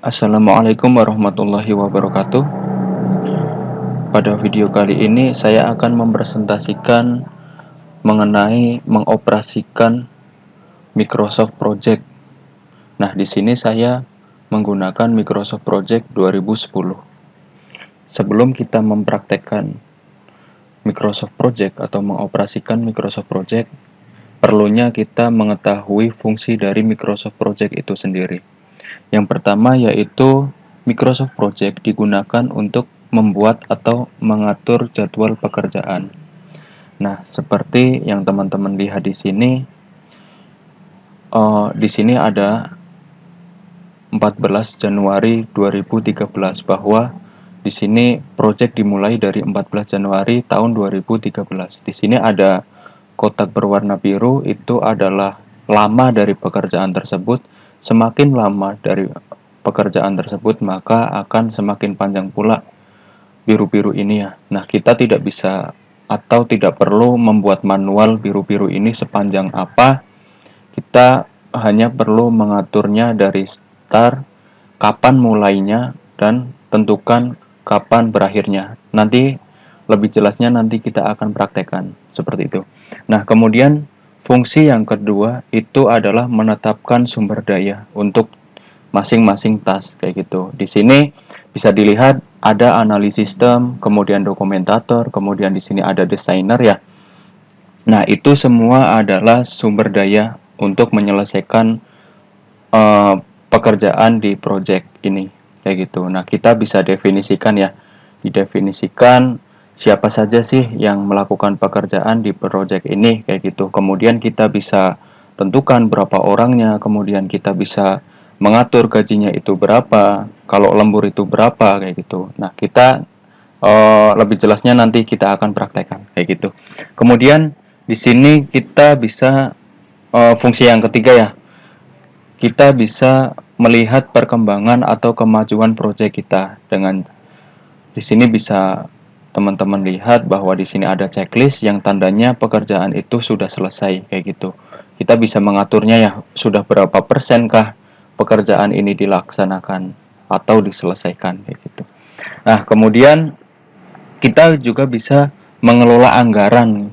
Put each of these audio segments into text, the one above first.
Assalamualaikum warahmatullahi wabarakatuh. Pada video kali ini saya akan mempresentasikan mengenai mengoperasikan Microsoft Project. Nah, di sini saya menggunakan Microsoft Project 2010. Sebelum kita mempraktekkan Microsoft Project atau mengoperasikan Microsoft Project, perlunya kita mengetahui fungsi dari Microsoft Project itu sendiri. Yang pertama yaitu Microsoft Project digunakan untuk membuat atau mengatur jadwal pekerjaan. Nah, seperti yang teman-teman lihat di sini ada 14 Januari 2013 bahwa di sini project dimulai dari 14 Januari tahun 2013. Di sini ada kotak berwarna biru, itu adalah lama dari pekerjaan tersebut. Semakin lama dari pekerjaan tersebut, maka akan semakin panjang pula biru-biru ini ya. Nah, kita tidak bisa atau tidak perlu membuat manual biru-biru ini sepanjang apa. Kita hanya perlu mengaturnya dari start, kapan mulainya, dan tentukan kapan berakhirnya. Nanti lebih jelasnya nanti kita akan praktekkan seperti itu. Nah, kemudian fungsi yang kedua itu adalah menetapkan sumber daya untuk masing-masing task kayak gitu. Di sini bisa dilihat ada analisis sistem, kemudian dokumentator, kemudian di sini ada desainer ya. Nah, itu semua adalah sumber daya untuk menyelesaikan uh, pekerjaan di project ini kayak gitu. Nah, kita bisa definisikan ya. Didefinisikan siapa saja sih yang melakukan pekerjaan di project ini kayak gitu. Kemudian kita bisa tentukan berapa orangnya, kemudian kita bisa mengatur gajinya itu berapa, kalau lembur itu berapa kayak gitu. Nah, kita lebih jelasnya nanti kita akan praktekkan kayak gitu. Kemudian di sini kita bisa fungsi yang ketiga ya. Kita bisa melihat perkembangan atau kemajuan proyek kita dengan di sini bisa teman-teman lihat bahwa di sini ada checklist yang tandanya pekerjaan itu sudah selesai kayak gitu. Kita bisa mengaturnya ya, sudah berapa persenkah pekerjaan ini dilaksanakan atau diselesaikan kayak gitu. Nah, kemudian kita juga bisa mengelola anggaran.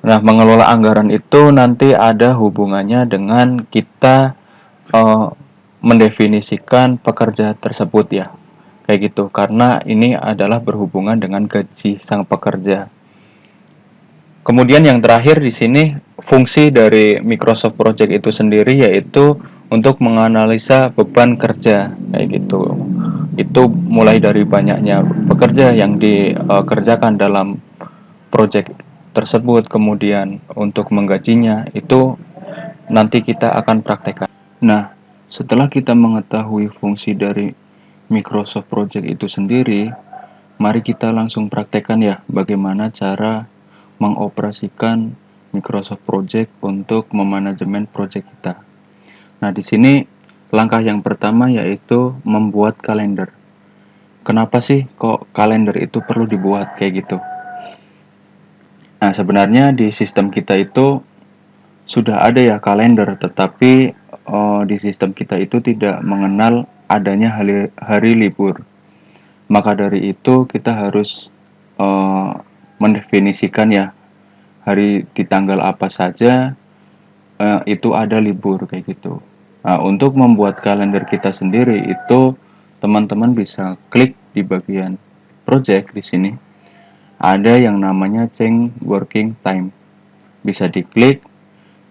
Nah, mengelola anggaran itu nanti ada hubungannya dengan kita uh, mendefinisikan pekerja tersebut ya. Kayak gitu, karena ini adalah berhubungan dengan gaji sang pekerja. Kemudian yang terakhir di sini fungsi dari Microsoft Project itu sendiri yaitu untuk menganalisa beban kerja kayak gitu. Itu mulai dari banyaknya pekerja yang dikerjakan dalam project tersebut, kemudian untuk menggajinya itu nanti kita akan praktekkan. Nah, setelah kita mengetahui fungsi dari Microsoft Project itu sendiri, mari kita langsung praktekkan ya bagaimana cara mengoperasikan Microsoft Project untuk memanajemen project kita. Nah, di sini langkah yang pertama yaitu membuat kalender. Kenapa sih kok kalender itu perlu dibuat kayak gitu? Nah, sebenarnya di sistem kita itu sudah ada ya kalender, tetapi di sistem kita itu tidak mengenal adanya hari libur. Maka dari itu kita harus mendefinisikan ya hari di tanggal apa saja itu ada libur kayak gitu. Nah, untuk membuat kalender kita sendiri itu teman-teman bisa klik di bagian project di sini. Ada yang namanya change working time. Bisa diklik,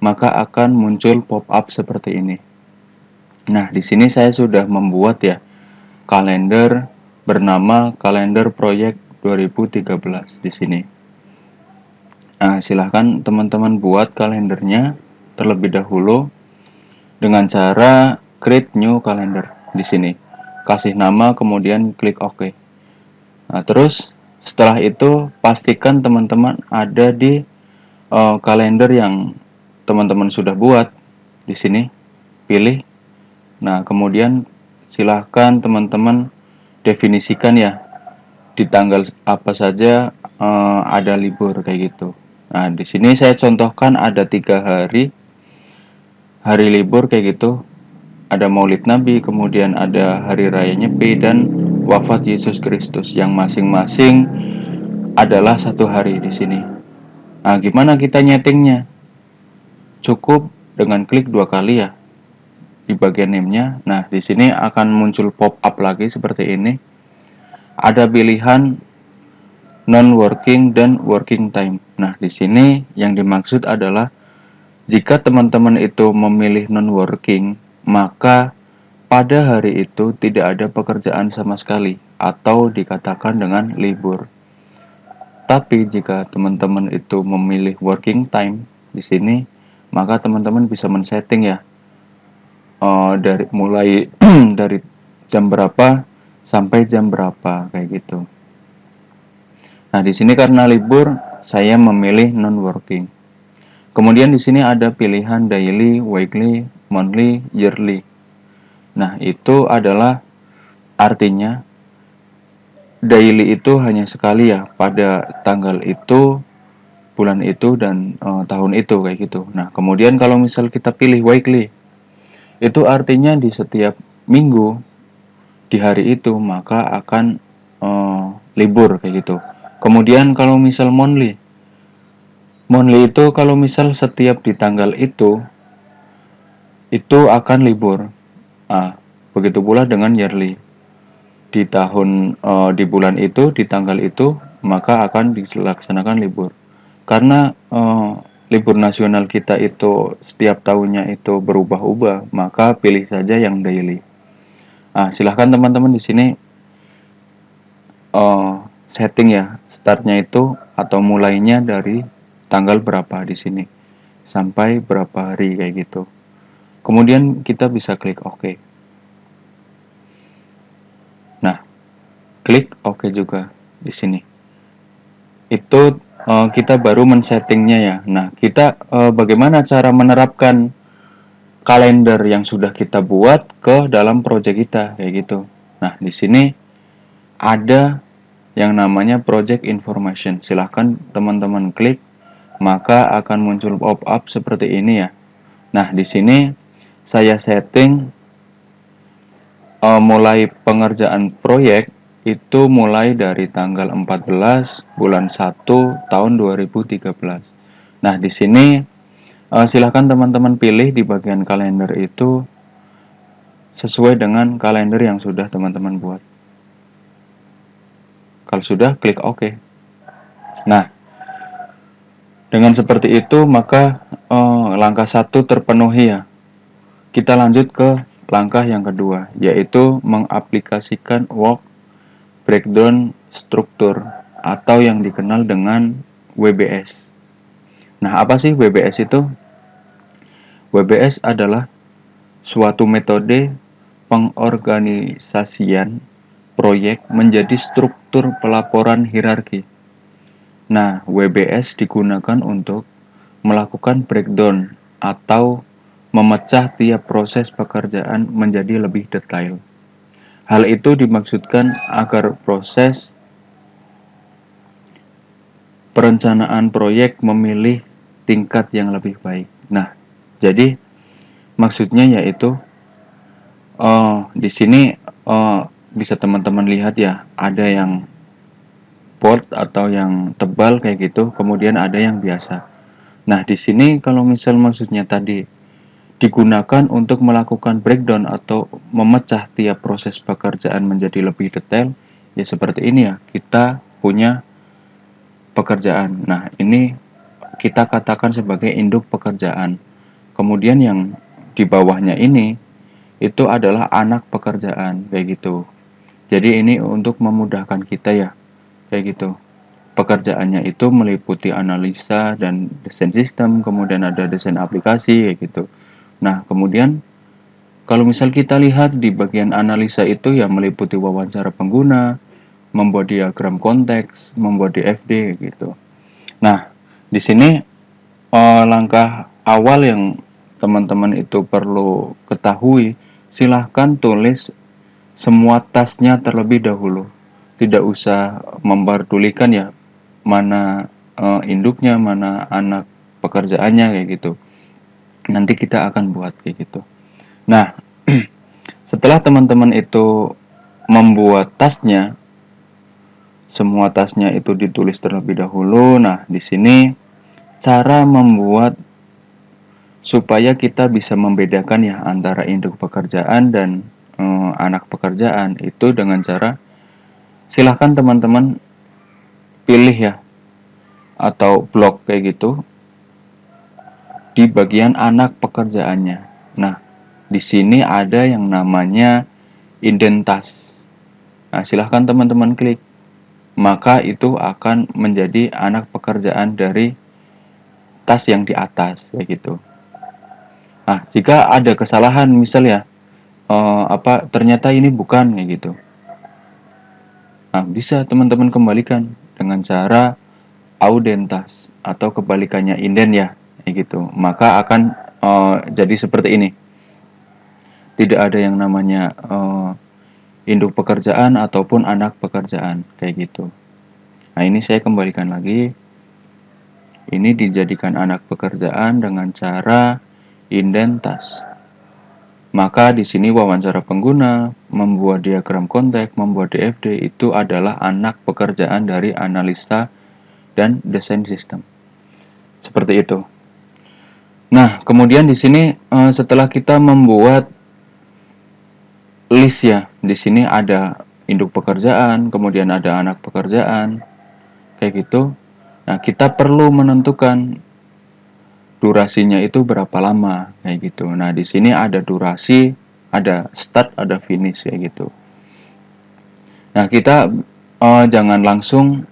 maka akan muncul pop-up seperti ini. Nah, di sini saya sudah membuat ya kalender bernama kalender proyek 2013 di sini. Nah, silahkan teman-teman buat kalendernya terlebih dahulu dengan cara create new calendar di sini. Kasih nama kemudian klik OK. Nah, terus setelah itu pastikan teman-teman ada di kalender yang teman-teman sudah buat di sini. Pilih. Nah, kemudian silahkan teman-teman definisikan ya di tanggal apa saja ada libur kayak gitu. Nah, di sini saya contohkan ada 3 hari libur kayak gitu. ada Maulid Nabi, kemudian ada Hari Raya Nyepi, dan wafat Yesus Kristus yang masing-masing adalah satu hari di sini. Nah, gimana kita nyetingnya? Cukup dengan klik 2 kali ya di bagian name-nya. Nah, di sini akan muncul pop-up lagi seperti ini. Ada pilihan non-working dan working time. Nah, di sini yang dimaksud adalah jika teman-teman itu memilih non-working, maka pada hari itu tidak ada pekerjaan sama sekali atau dikatakan dengan libur. Tapi jika teman-teman itu memilih working time di sini, maka teman-teman bisa men-setting ya, dari mulai dari jam berapa sampai jam berapa kayak gitu. Nah, di sini karena libur, saya memilih non-working. Kemudian di sini ada pilihan daily, weekly, monthly, yearly. Nah, itu adalah artinya daily itu hanya sekali ya, pada tanggal itu, bulan itu, dan tahun itu kayak gitu. Nah, kemudian kalau misal kita pilih weekly, itu artinya di setiap minggu di hari itu maka akan libur kayak gitu. Kemudian kalau misal monthly, monthly itu kalau misal setiap di tanggal itu akan libur. Ah, begitu pula dengan yearly. Di di bulan itu, di tanggal itu, maka akan dilaksanakan libur. Karena libur nasional kita itu setiap tahunnya itu berubah-ubah, maka pilih saja yang daily. Nah, silahkan teman-teman di sini setting ya, startnya itu atau mulainya dari tanggal berapa di sini sampai berapa hari kayak gitu. Kemudian kita bisa klik OK. Nah, klik OK juga di sini. Itu kita baru men-settingnya ya. Nah, kita bagaimana cara menerapkan kalender yang sudah kita buat ke dalam project kita kayak gitu. Nah, di sini ada yang namanya project information. Silahkan teman-teman klik, maka akan muncul pop-up seperti ini ya. Nah, di sini saya setting mulai pengerjaan proyek itu mulai dari tanggal 14 bulan 1 tahun 2013. Nah, di sini silahkan teman-teman pilih di bagian kalender itu sesuai dengan kalender yang sudah teman-teman buat. Kalau sudah, klik OK. Nah, dengan seperti itu maka langkah 1 terpenuhi ya. Kita lanjut ke langkah yang kedua, yaitu mengaplikasikan work breakdown struktur atau yang dikenal dengan WBS. Nah, apa sih WBS itu? WBS adalah suatu metode pengorganisasian proyek menjadi struktur pelaporan hierarki. Nah, WBS digunakan untuk melakukan breakdown atau memecah tiap proses pekerjaan menjadi lebih detail. Hal itu dimaksudkan agar proses perencanaan proyek memilih tingkat yang lebih baik. Nah, jadi maksudnya yaitu di sini bisa teman-teman lihat ya, ada yang bold atau yang tebal kayak gitu, kemudian ada yang biasa. Nah, di sini kalau misal maksudnya tadi digunakan untuk melakukan breakdown atau memecah tiap proses pekerjaan menjadi lebih detail, ya seperti ini ya, kita punya pekerjaan. Nah, ini kita katakan sebagai induk pekerjaan. Kemudian yang di bawahnya ini itu adalah anak pekerjaan kayak gitu. Jadi ini untuk memudahkan kita ya, kayak gitu. Pekerjaannya itu meliputi analisa dan desain sistem, kemudian ada desain aplikasi kayak gitu. Nah, kemudian kalau misal kita lihat di bagian analisa itu ya meliputi wawancara pengguna, membuat diagram konteks, membuat DFD gitu. Nah, di sini langkah awal yang teman-teman itu perlu ketahui, silahkan tulis semua tasnya terlebih dahulu. Tidak usah memperdulikan ya mana induknya, mana anak pekerjaannya kayak gitu. Nanti kita akan buat kayak gitu. Nah, Setelah teman-teman itu membuat tasnya, semua tasnya itu ditulis terlebih dahulu. Nah, di sini cara membuat supaya kita bisa membedakan ya antara induk pekerjaan dan anak pekerjaan itu dengan cara silahkan teman-teman pilih ya atau blok kayak gitu di bagian anak pekerjaannya. Nah, di sini ada yang namanya indentas. Nah, silahkan teman-teman klik. Maka itu akan menjadi anak pekerjaan dari tas yang di atas kayak gitu. Nah, jika ada kesalahan misal ya ternyata ini bukan kayak gitu. Nah, bisa teman-teman kembalikan dengan cara audentas atau kebalikannya inden ya kayak gitu. Maka akan jadi seperti ini. Tidak ada yang namanya induk pekerjaan ataupun anak pekerjaan kayak gitu. Nah, ini saya kembalikan lagi. Ini dijadikan anak pekerjaan dengan cara indentas. Maka di sini wawancara pengguna, membuat diagram konteks, membuat DFD itu adalah anak pekerjaan dari analisa dan desain sistem. Seperti itu. Nah, kemudian di sini setelah kita membuat list ya, di sini ada induk pekerjaan, kemudian ada anak pekerjaan, kayak gitu. Nah, kita perlu menentukan durasinya itu berapa lama, kayak gitu. Nah, di sini ada durasi, ada start, ada finish, kayak gitu. Nah, kita jangan langsung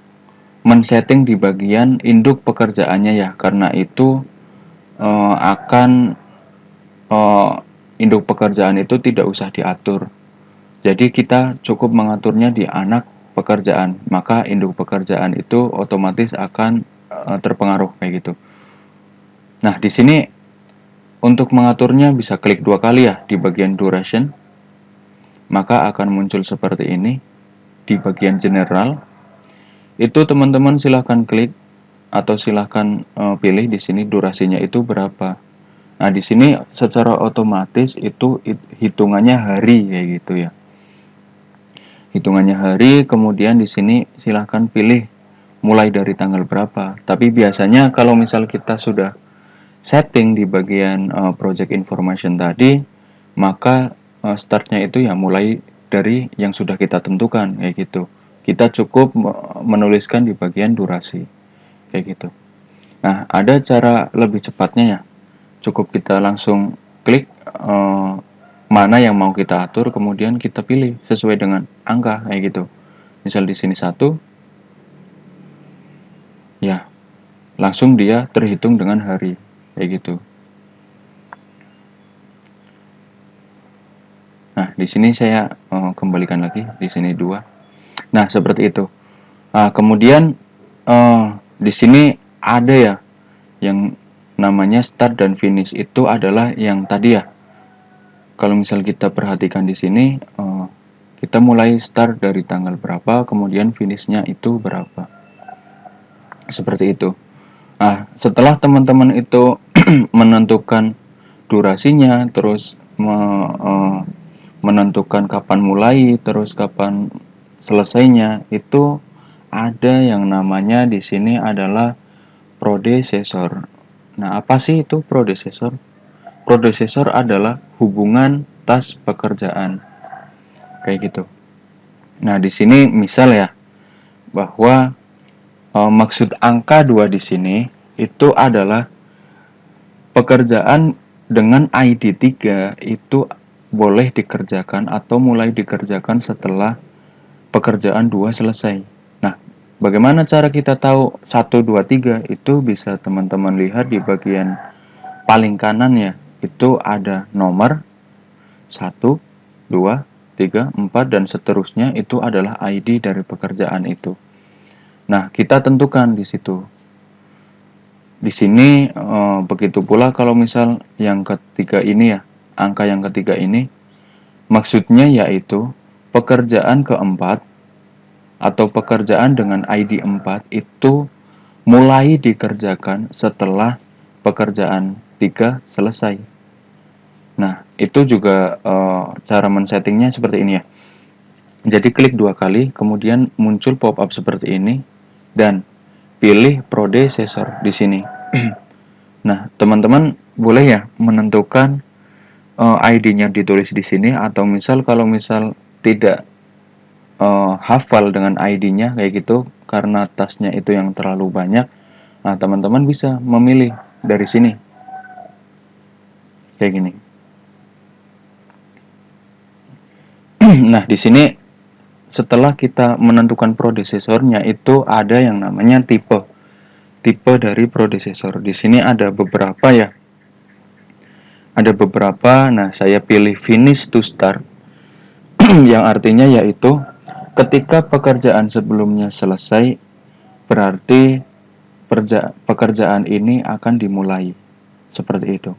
men-setting di bagian induk pekerjaannya ya, karena itu akan induk pekerjaan itu tidak usah diatur. Jadi kita cukup mengaturnya di anak pekerjaan, maka induk pekerjaan itu otomatis akan terpengaruh kayak gitu. Nah, di sini untuk mengaturnya bisa klik 2 kali ya di bagian duration. Maka akan muncul seperti ini di bagian general. Itu teman-teman silahkan klik atau silahkan pilih di sini durasinya itu berapa. Nah, di sini secara otomatis itu hitungannya hari kayak gitu ya. Hitungannya hari, kemudian di sini silahkan pilih mulai dari tanggal berapa. Tapi biasanya kalau misal kita sudah setting di bagian project information tadi, maka startnya itu ya mulai dari yang sudah kita tentukan kayak gitu. Kita cukup menuliskan di bagian durasi kayak gitu. Nah, ada cara lebih cepatnya ya. Cukup kita langsung klik mana yang mau kita atur, kemudian kita pilih sesuai dengan angka kayak gitu. Misal di sini 1, ya langsung dia terhitung dengan hari kayak gitu. Nah, di sini saya kembalikan lagi, di sini 2. Nah, seperti itu. Nah, kemudian di sini ada ya yang namanya start dan finish itu adalah yang tadi ya. Kalau misal kita perhatikan di sini, kita mulai start dari tanggal berapa, kemudian finishnya itu berapa. Seperti itu. Nah, setelah teman-teman itu menentukan durasinya, terus menentukan kapan mulai, terus kapan selesainya, itu ada yang namanya di sini adalah predecessor. Nah, apa sih itu predecessor? Predecessor adalah hubungan tas pekerjaan. Kayak gitu. Nah, di sini misal ya bahwa maksud angka 2 di sini itu adalah pekerjaan dengan ID 3 itu boleh dikerjakan atau mulai dikerjakan setelah pekerjaan 2 selesai. Nah, bagaimana cara kita tahu 1, 2, 3? Itu bisa teman-teman lihat di bagian paling kanan ya. Itu ada nomor 1, 2, 3, 4, dan seterusnya itu adalah ID dari pekerjaan itu. Nah, kita tentukan di situ. Di sini begitu pula kalau misal yang ketiga ini ya, angka yang ketiga ini maksudnya yaitu pekerjaan keempat atau pekerjaan dengan ID 4 itu mulai dikerjakan setelah pekerjaan 3 selesai. Nah, itu juga cara men-settingnya seperti ini ya. Jadi klik 2 kali, kemudian muncul pop-up seperti ini, dan pilih predecessor di sini. Nah, teman-teman boleh ya menentukan ID-nya ditulis di sini, atau kalau misal tidak hafal dengan ID-nya kayak gitu, karena tasnya itu yang terlalu banyak, nah teman-teman bisa memilih dari sini kayak gini. Nah, di sini setelah kita menentukan prodesesornya, itu ada yang namanya tipe dari predecessor. Di sini ada beberapa ya. Ada beberapa. Nah, saya pilih finish to start yang artinya yaitu ketika pekerjaan sebelumnya selesai, berarti pekerjaan ini akan dimulai. Seperti itu.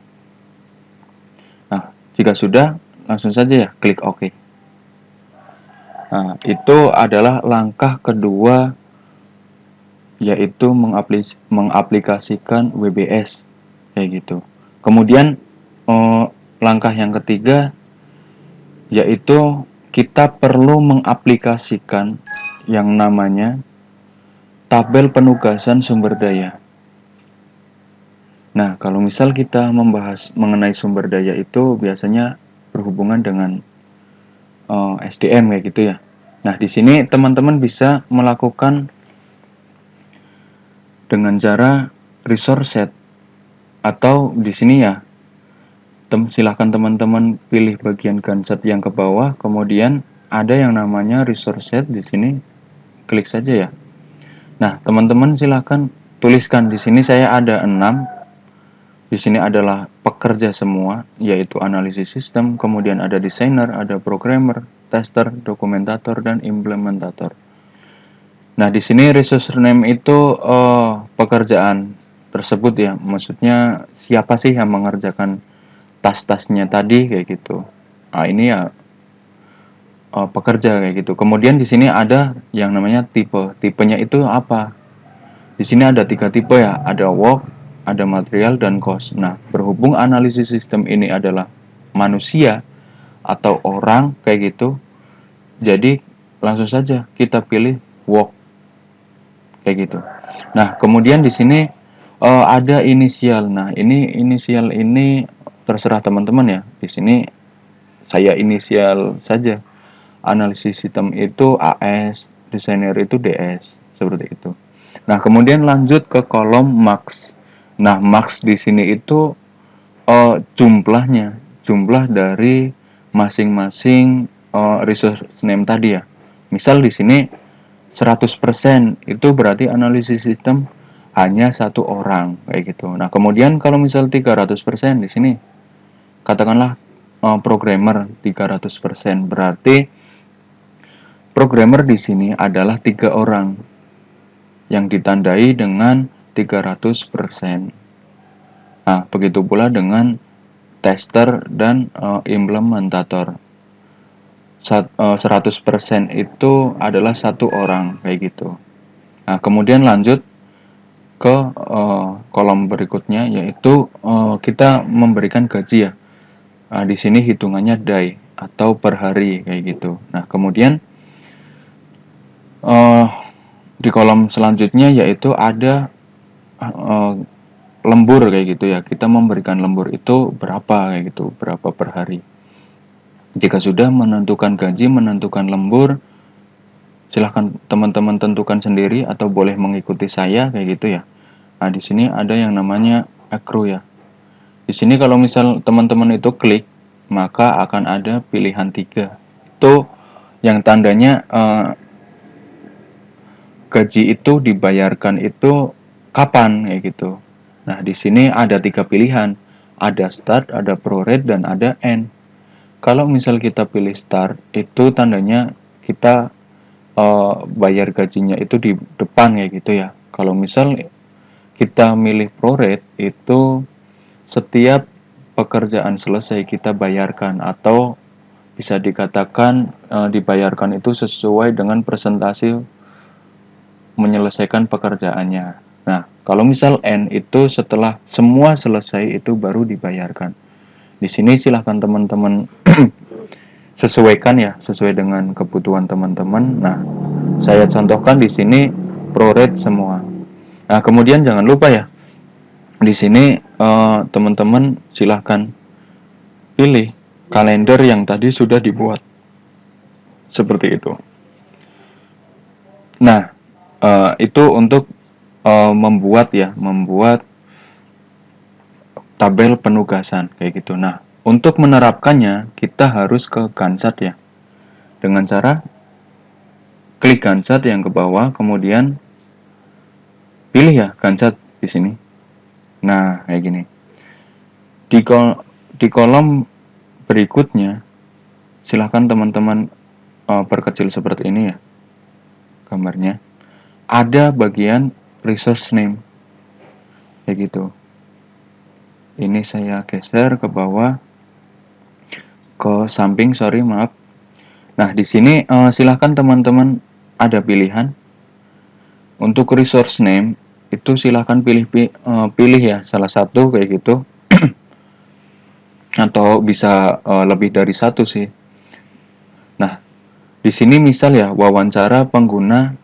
Nah, jika sudah, langsung saja ya klik OK. Nah, itu adalah langkah kedua, yaitu mengaplikasikan WBS kayak gitu. Kemudian langkah yang ketiga yaitu kita perlu mengaplikasikan yang namanya tabel penugasan sumber daya. Nah, kalau misal kita membahas mengenai sumber daya itu biasanya berhubungan dengan SDM kayak gitu ya. Nah, di sini teman-teman bisa melakukan dengan cara resource set, atau di sini ya silahkan teman-teman pilih bagian Gantt yang ke bawah, kemudian ada yang namanya resource set di sini, klik saja ya. Nah, teman-teman silahkan tuliskan di sini, saya ada 6. Di sini adalah pekerja semua, yaitu analisis sistem, kemudian ada desainer, ada programmer, tester, dokumentator, dan implementator. Nah, di sini resource name itu pekerjaan tersebut ya, maksudnya siapa sih yang mengerjakan tas-tasnya tadi kayak gitu. Nah, ini ya pekerja kayak gitu. Kemudian di sini ada yang namanya tipe. Tipenya itu apa? Di sini ada 3 tipe ya, ada work, ada material, dan cost. Nah, berhubung analisis sistem ini adalah manusia atau orang kayak gitu, jadi langsung saja kita pilih work kayak gitu. Nah, kemudian di sini ada inisial. Nah, ini inisial ini terserah teman-teman ya. Di sini saya inisial saja. Analisis sistem itu AS, desainer itu DS, seperti itu. Nah, kemudian lanjut ke kolom max. Nah, max di sini itu jumlah dari masing-masing resource name tadi ya. Misal di sini 100% itu berarti analisis sistem hanya 1 orang kayak gitu. Nah, kemudian kalau misal 300% di sini katakanlah programmer 300%, berarti programmer di sini adalah 3 orang yang ditandai dengan 300%. Nah, begitu pula dengan tester dan implementator. 100% itu adalah 1 orang kayak gitu. Nah, kemudian lanjut ke kolom berikutnya, yaitu kita memberikan gaji ya. Nah, di sini hitungannya day atau per hari kayak gitu. Nah, kemudian di kolom selanjutnya yaitu ada lembur kayak gitu ya. Kita memberikan lembur itu berapa kayak gitu, berapa per hari. Jika sudah menentukan gaji, menentukan lembur, silahkan teman-teman tentukan sendiri atau boleh mengikuti saya kayak gitu ya. Nah, di sini ada yang namanya accrue ya. Di sini kalau misal teman-teman itu klik, maka akan ada pilihan 3. Itu yang tandanya gaji itu dibayarkan itu kapan kayak gitu. Nah, di sini ada 3 pilihan. Ada start, ada prorate, dan ada end. Kalau misal kita pilih start, itu tandanya kita bayar gajinya itu di depan kayak gitu ya. Kalau misal kita milih prorate, itu setiap pekerjaan selesai kita bayarkan, atau bisa dikatakan dibayarkan itu sesuai dengan presentasi menyelesaikan pekerjaannya. Nah, kalau misal N itu setelah semua selesai itu baru dibayarkan. Di sini silahkan teman-teman sesuaikan ya, sesuai dengan kebutuhan teman-teman. Nah, saya contohkan di sini prorate semua. Nah, kemudian jangan lupa ya, di sini teman-teman silahkan pilih kalender yang tadi sudah dibuat. Seperti itu. Nah, itu untuk membuat tabel penugasan kayak gitu. Nah, untuk menerapkannya kita harus ke Gantt ya. Dengan cara klik Gantt yang ke bawah, kemudian pilih ya Gantt di sini. Nah, kayak gini. Di kolom berikutnya, silahkan teman-teman perkecil seperti ini ya gambarnya. Ada bagian resource name kayak gitu. Ini saya geser ke bawah, ke samping, maaf. Nah, di sini silahkan teman-teman ada pilihan. Untuk resource name itu silahkan pilih ya salah satu kayak gitu. Atau bisa lebih dari satu sih. Nah, di sini misal ya wawancara pengguna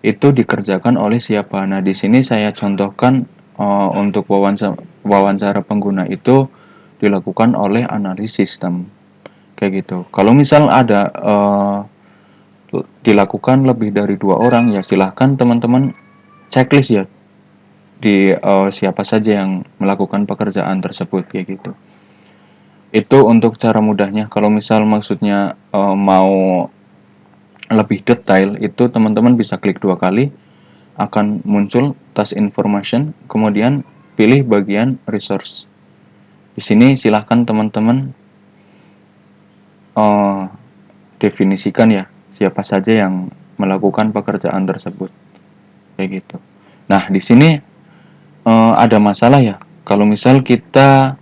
itu dikerjakan oleh siapa. Nah, di sini saya contohkan untuk wawancara pengguna itu dilakukan oleh analis sistem. Kayak gitu. Kalau misal ada dilakukan lebih dari 2 orang, ya silahkan teman-teman checklist ya di siapa saja yang melakukan pekerjaan tersebut kayak gitu. Itu untuk cara mudahnya. Kalau misal maksudnya mau lebih detail, itu teman-teman bisa klik 2 kali, akan muncul task information, kemudian pilih bagian resource. Di sini silahkan teman-teman definisikan ya siapa saja yang melakukan pekerjaan tersebut kayak gitu. Nah, di sini ada masalah ya. Kalau misal kita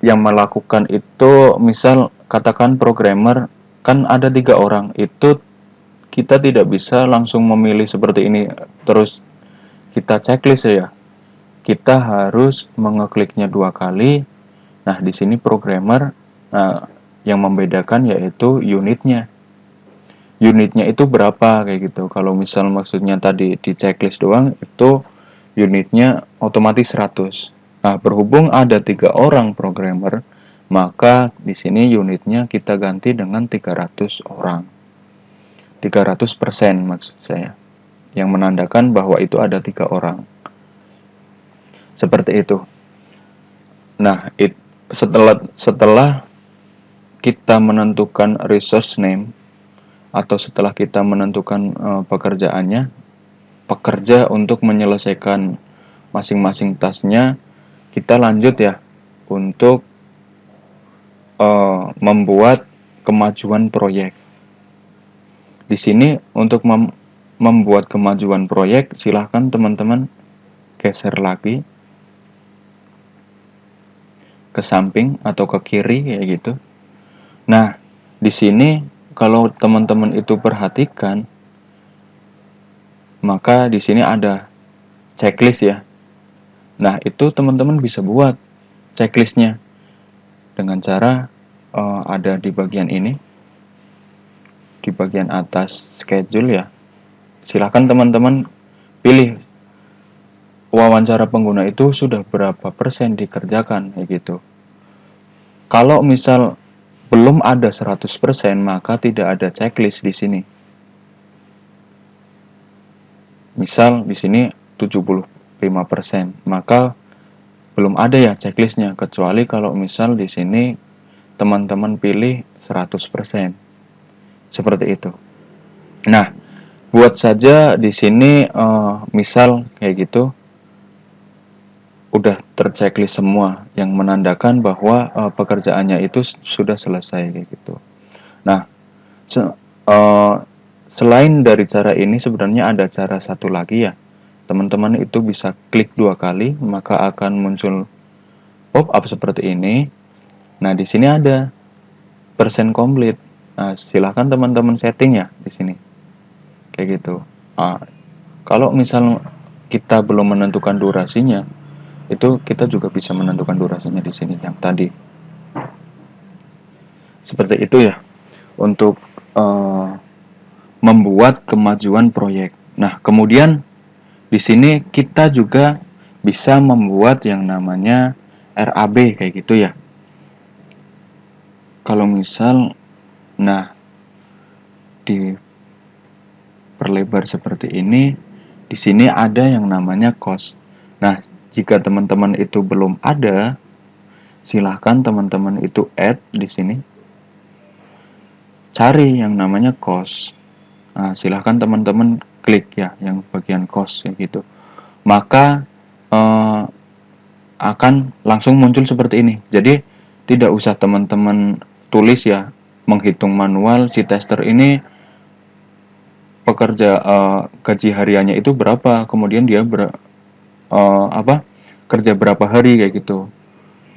yang melakukan itu, misal katakan programmer kan ada 3 orang, itu kita tidak bisa langsung memilih seperti ini terus kita checklist ya. Kita harus mengekliknya 2 kali. Nah, di sini programmer yang membedakan yaitu unitnya. Unitnya itu berapa kayak gitu. Kalau misal maksudnya tadi di checklist doang, itu unitnya otomatis 100. Nah, berhubung ada 3 orang programmer, maka di sini unitnya kita ganti dengan 300 orang. 300% maksud saya. Yang menandakan bahwa itu ada 3 orang. Seperti itu. Nah, setelah kita menentukan resource name atau setelah kita menentukan pekerjaannya, pekerja untuk menyelesaikan masing-masing tasnya, kita lanjut ya untuk membuat kemajuan proyek. Di sini untuk membuat kemajuan proyek, silahkan teman-teman geser lagi ke samping atau ke kiri kayak gitu. Nah, di sini kalau teman-teman itu perhatikan, maka di sini ada checklist ya. Nah, itu teman-teman bisa buat checklistnya dengan cara ada di bagian ini, di bagian atas schedule ya. Silahkan teman-teman pilih wawancara pengguna itu sudah berapa persen dikerjakan kayak gitu. Kalau misal belum ada 100%, maka tidak ada checklist di sini. Misal di sini 75%, maka belum ada ya checklistnya, kecuali kalau misal di sini teman-teman pilih 100%. Seperti itu. Nah, buat saja di sini misal kayak gitu udah terchecklist semua yang menandakan bahwa pekerjaannya itu sudah selesai kayak gitu. Nah, selain dari cara ini sebenarnya ada cara satu lagi ya. Teman-teman itu bisa klik 2 kali, maka akan muncul pop-up seperti ini. Nah, di sini ada persen complete. Nah, silahkan teman-teman setting ya di sini. Kayak gitu. Nah, kalau misal kita belum menentukan durasinya, Itu kita juga bisa menentukan durasinya di sini yang tadi. Seperti itu ya untuk membuat kemajuan proyek. Nah, kemudian di sini kita juga bisa membuat yang namanya RAB kayak gitu ya. Kalau misal, nah di perlebar seperti ini, di sini ada yang namanya cost. Nah, jika teman-teman itu belum ada, silahkan teman-teman itu add di sini, cari yang namanya cost. Nah, silahkan teman-teman klik ya yang bagian cost ya gitu. Maka akan langsung muncul seperti ini. Jadi tidak usah teman-teman tulis ya, menghitung manual si tester ini pekerja gaji hariannya itu berapa, kemudian dia kerja berapa hari kayak gitu.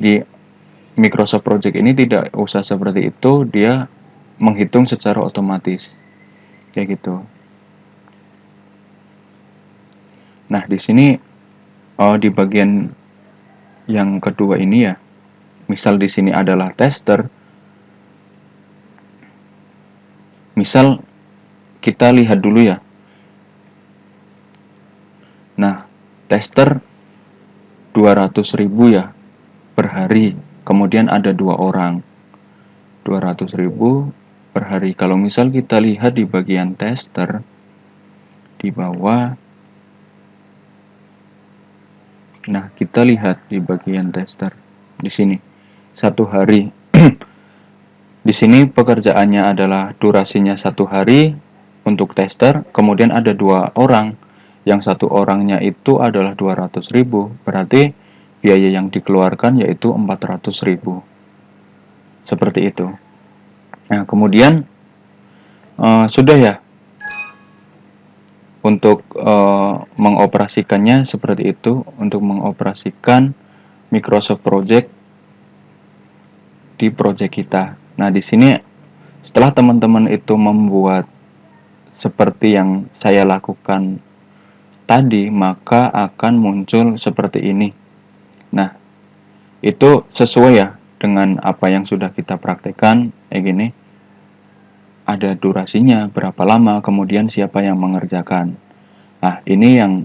Di Microsoft Project ini tidak usah seperti itu, dia menghitung secara otomatis kayak gitu. Nah, di sini di bagian yang kedua ini ya, misal di sini adalah tester. Misal kita lihat dulu ya. Nah, tester 200.000 ya per hari. Kemudian ada 2 orang. 200.000 per hari. Kalau misal kita lihat di bagian tester di bawah. Nah, kita lihat di bagian tester di sini. 1 hari. Di sini pekerjaannya adalah durasinya 1 hari untuk tester, kemudian ada 2 orang. Yang 1 orangnya itu adalah 200.000, berarti biaya yang dikeluarkan yaitu 400.000. Seperti itu. Nah, kemudian sudah ya untuk mengoperasikannya seperti itu, untuk mengoperasikan Microsoft Project di project kita. Nah, di sini setelah teman-teman itu membuat seperti yang saya lakukan tadi, maka akan muncul seperti ini. Nah, itu sesuai ya dengan apa yang sudah kita praktekkan, kayak gini. Ada durasinya, berapa lama, kemudian siapa yang mengerjakan. Nah, ini yang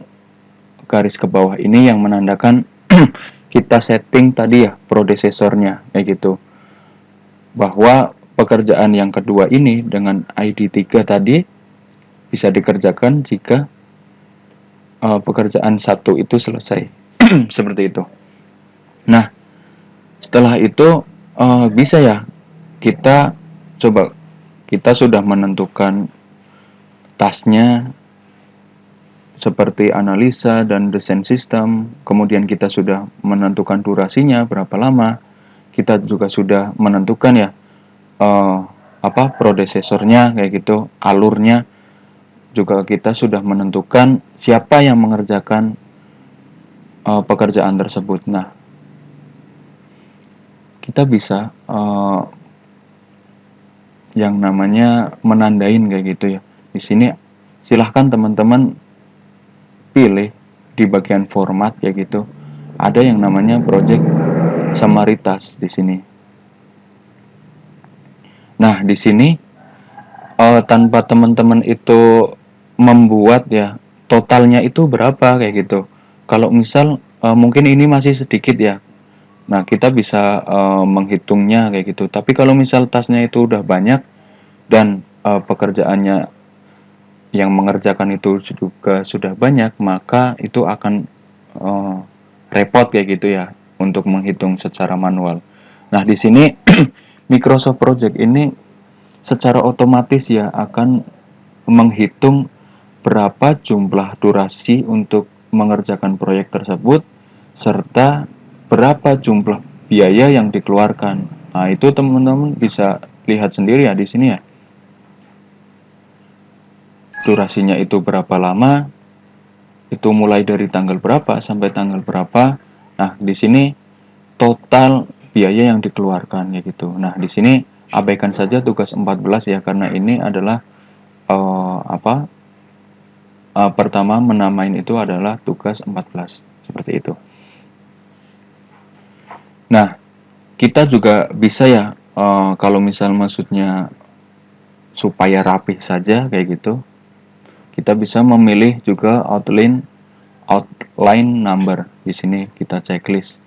garis ke bawah ini yang menandakan kita setting tadi ya, prodesesornya, kayak gitu. Bahwa pekerjaan yang kedua ini dengan ID 3 tadi bisa dikerjakan jika pekerjaan satu itu selesai. Seperti itu. Nah, setelah itu bisa ya kita coba, kita sudah menentukan tasnya seperti analisa dan desain sistem, kemudian kita sudah menentukan durasinya berapa lama, kita juga sudah menentukan ya prodesesornya kayak gitu, alurnya juga kita sudah menentukan siapa yang mengerjakan pekerjaan tersebut. Nah, kita bisa yang namanya menandain kayak gitu ya. Di sini silahkan teman-teman pilih di bagian format ya gitu. Ada yang namanya project summary task di sini. Nah, di sini tanpa teman-teman itu membuat ya totalnya itu berapa kayak gitu. Kalau misal mungkin ini masih sedikit ya. Nah, kita bisa menghitungnya kayak gitu. Tapi kalau misal tasnya itu udah banyak dan pekerjaannya yang mengerjakan itu juga sudah banyak, maka itu akan repot kayak gitu ya untuk menghitung secara manual. Nah, di sini Microsoft Project ini secara otomatis ya akan menghitung berapa jumlah durasi untuk mengerjakan proyek tersebut serta berapa jumlah biaya yang dikeluarkan. Nah, itu teman-teman bisa lihat sendiri ya di sini ya. Durasinya itu berapa lama, itu mulai dari tanggal berapa sampai tanggal berapa. Nah, di sini total biaya yang dikeluarkan ya gitu. Nah, di sini abaikan saja tugas 14 ya karena ini adalah pertama menamain itu adalah tugas 14 seperti itu. Nah, kita juga bisa ya, kalau misal maksudnya supaya rapih saja kayak gitu, kita bisa memilih juga outline number. Di sini kita checklist.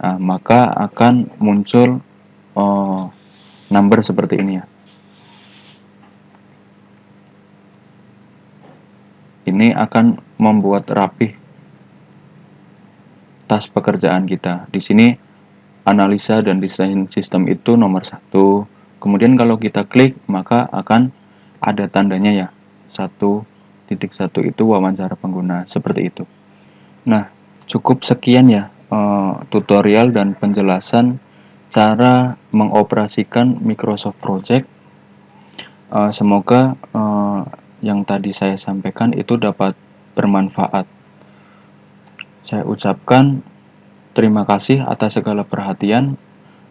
Nah, maka akan muncul uh, number seperti ini ya. Ini akan membuat rapih tas pekerjaan kita. Di sini analisa dan desain sistem itu nomor satu. Kemudian kalau kita klik, maka akan ada tandanya ya. 1.1 itu wawancara pengguna, seperti itu. Nah, cukup sekian ya tutorial dan penjelasan cara mengoperasikan Microsoft Project. Semoga yang tadi saya sampaikan itu dapat bermanfaat. Saya ucapkan terima kasih atas segala perhatian.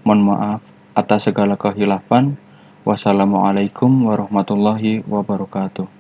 Mohon maaf atas segala kehilafan. Wassalamualaikum warahmatullahi wabarakatuh.